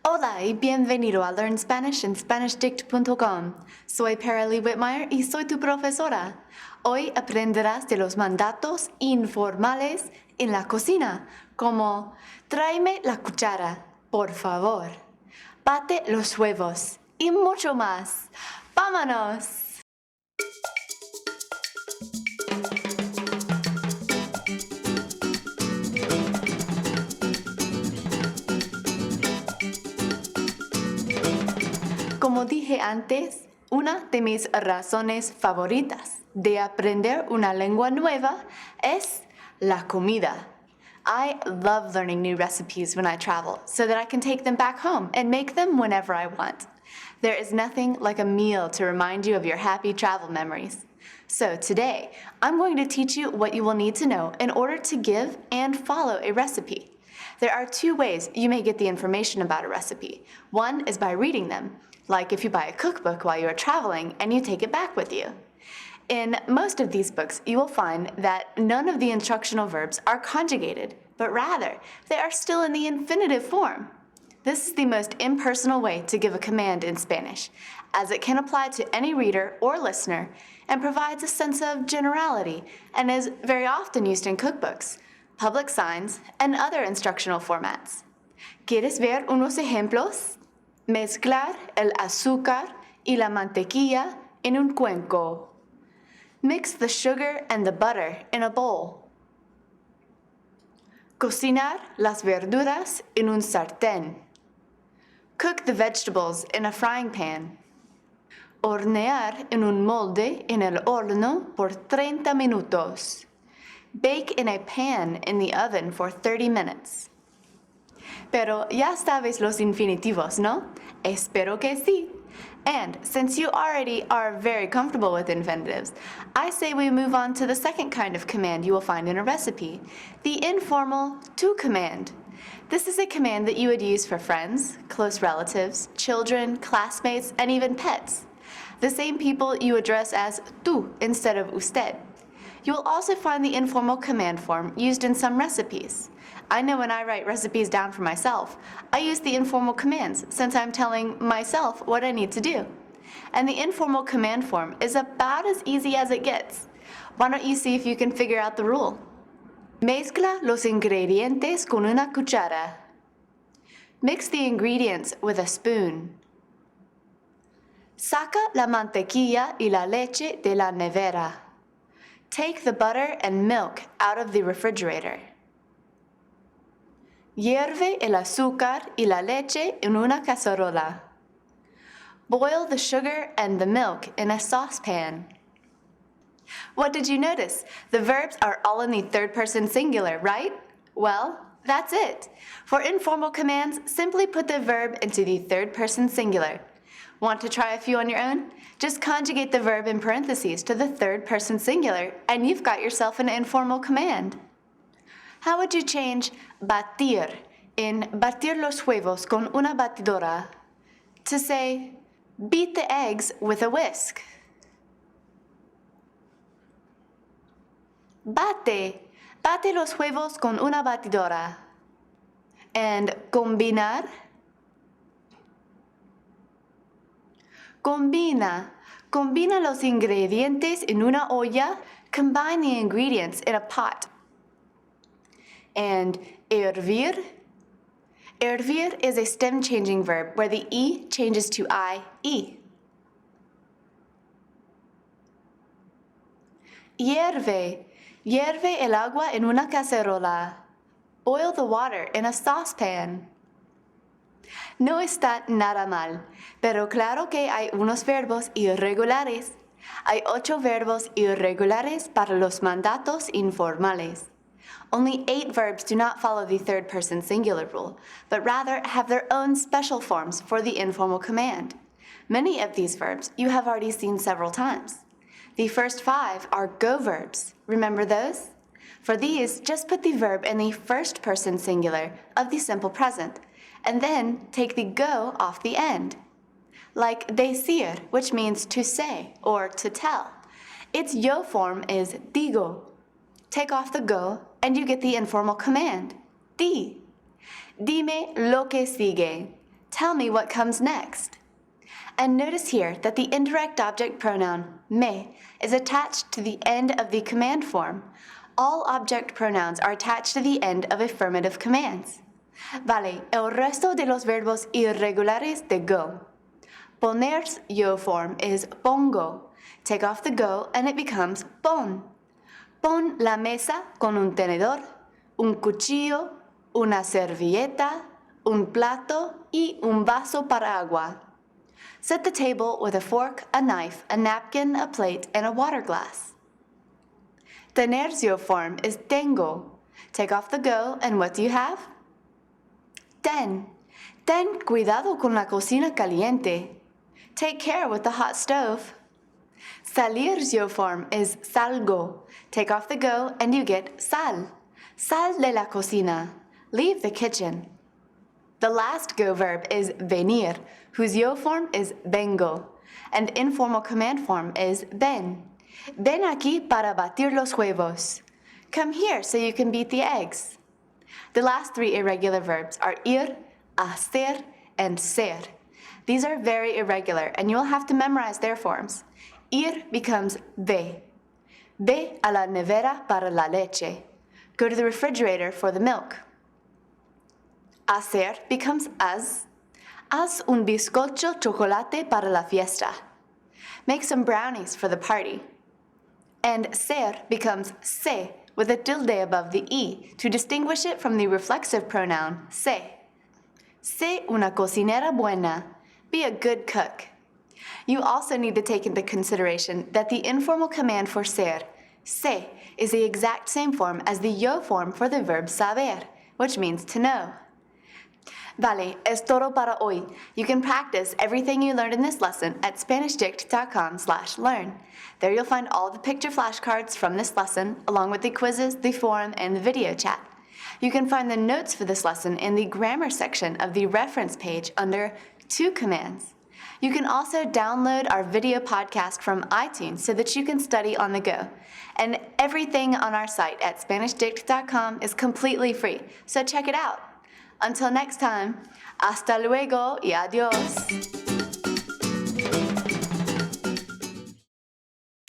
Hola y bienvenido a Learn Spanish en SpanishDict.com. Soy Paralee Whitmire y soy tu profesora. Hoy aprenderás de los mandatos informales en la cocina, como tráeme la cuchara, por favor, bate los huevos y mucho más. ¡Vámonos! Como dije antes, una de mis razones favoritas de aprender una lengua nueva es la comida. I love learning new recipes when I travel so that I can take them back home and make them whenever I want. There is nothing like a meal to remind you of your happy travel memories. So today, I'm going to teach you what you will need to know in order to give and follow a recipe. There are two ways you may get the information about a recipe. One is by reading them, like if you buy a cookbook while you are traveling and you take it back with you. In most of these books, you will find that none of the instructional verbs are conjugated, but rather, they are still in the infinitive form. This is the most impersonal way to give a command in Spanish, as it can apply to any reader or listener and provides a sense of generality and is very often used in cookbooks, public signs, and other instructional formats. ¿Quieres ver unos ejemplos? Mezclar el azúcar y la mantequilla en un cuenco. Mix the sugar and the butter in a bowl. Cocinar las verduras en un sartén. Cook the vegetables in a frying pan. Hornear en un molde en el horno por 30 minutos. Bake in a pan in the oven for 30 minutes. Pero ya sabes los infinitivos, ¿no? Espero que sí. And since you already are very comfortable with infinitives, I say we move on to the second kind of command you will find in a recipe, the informal to command. This is a command that you would use for friends, close relatives, children, classmates, and even pets. The same people you address as tú instead of usted. You will also find the informal command form used in some recipes. I know when I write recipes down for myself, I use the informal commands since I'm telling myself what I need to do. And the informal command form is about as easy as it gets. Why don't you see if you can figure out the rule? Mezcla los ingredientes con una cuchara. Mix the ingredients with a spoon. Saca la mantequilla y la leche de la nevera. Take the butter and milk out of the refrigerator. Hierve el azúcar y la leche en una cacerola. Boil the sugar and the milk in a saucepan. What did you notice? The verbs are all in the third-person singular, right? Well, that's it. For informal commands, simply put the verb into the third-person singular. Want to try a few on your own? Just conjugate the verb in parentheses to the third-person singular, and you've got yourself an informal command. How would you change batir in batir los huevos con una batidora to say beat the eggs with a whisk? Bate los huevos con una batidora. And combinar. Combina los ingredientes en una olla. Combine the ingredients in a pot. And hervir. Hervir is a stem-changing verb where the E changes to I-E. Hierve el agua en una cacerola. Boil the water in a saucepan. No está nada mal, pero claro que hay unos verbos irregulares. Hay 8 verbos irregulares para los mandatos informales. Only 8 verbs do not follow the third-person singular rule, but rather have their own special forms for the informal command. Many of these verbs you have already seen several times. The first 5 are go verbs. Remember those? For these, just put the verb in the first-person singular of the simple present, and then take the go off the end. Like decir, which means to say or to tell. Its yo form is digo. Take off the go, and you get the informal command, di. Dime lo que sigue. Tell me what comes next. And notice here that the indirect object pronoun me is attached to the end of the command form. All object pronouns are attached to the end of affirmative commands. Vale, el resto de los verbos irregulares de go. Poner's yo form is pongo. Take off the go and it becomes pon. Pon la mesa con un tenedor, un cuchillo, una servilleta, un plato y un vaso para agua. Set the table with a fork, a knife, a napkin, a plate, and a water glass. Tener's yo form is tengo. Take off the go and what do you have? Ten. Ten cuidado con la cocina caliente. Take care with the hot stove. Salir's yo form is salgo. Take off the go and you get sal. Sal de la cocina. Leave the kitchen. The last go verb is venir, whose yo form is vengo, and informal command form is ven. Ven aquí para batir los huevos. Come here so you can beat the eggs. The last three irregular verbs are ir, hacer, and ser. These are very irregular, and you will have to memorize their forms. Ir becomes ve. Ve a la nevera para la leche. Go to the refrigerator for the milk. Hacer becomes haz. Haz un bizcocho chocolate para la fiesta. Make some brownies for the party. And ser becomes se with a tilde above the e to distinguish it from the reflexive pronoun se. Sé una cocinera buena. Be a good cook. You also need to take into consideration that the informal command for ser, se, is the exact same form as the yo form for the verb saber, which means to know. Vale, es todo para hoy. You can practice everything you learned in this lesson at SpanishDict.com/learn. There you'll find all the picture flashcards from this lesson, along with the quizzes, the forum, and the video chat. You can find the notes for this lesson in the grammar section of the reference page under To Commands. You can also download our video podcast from iTunes so that you can study on the go. And everything on our site at SpanishDict.com is completely free, so check it out. Until next time, hasta luego y adiós.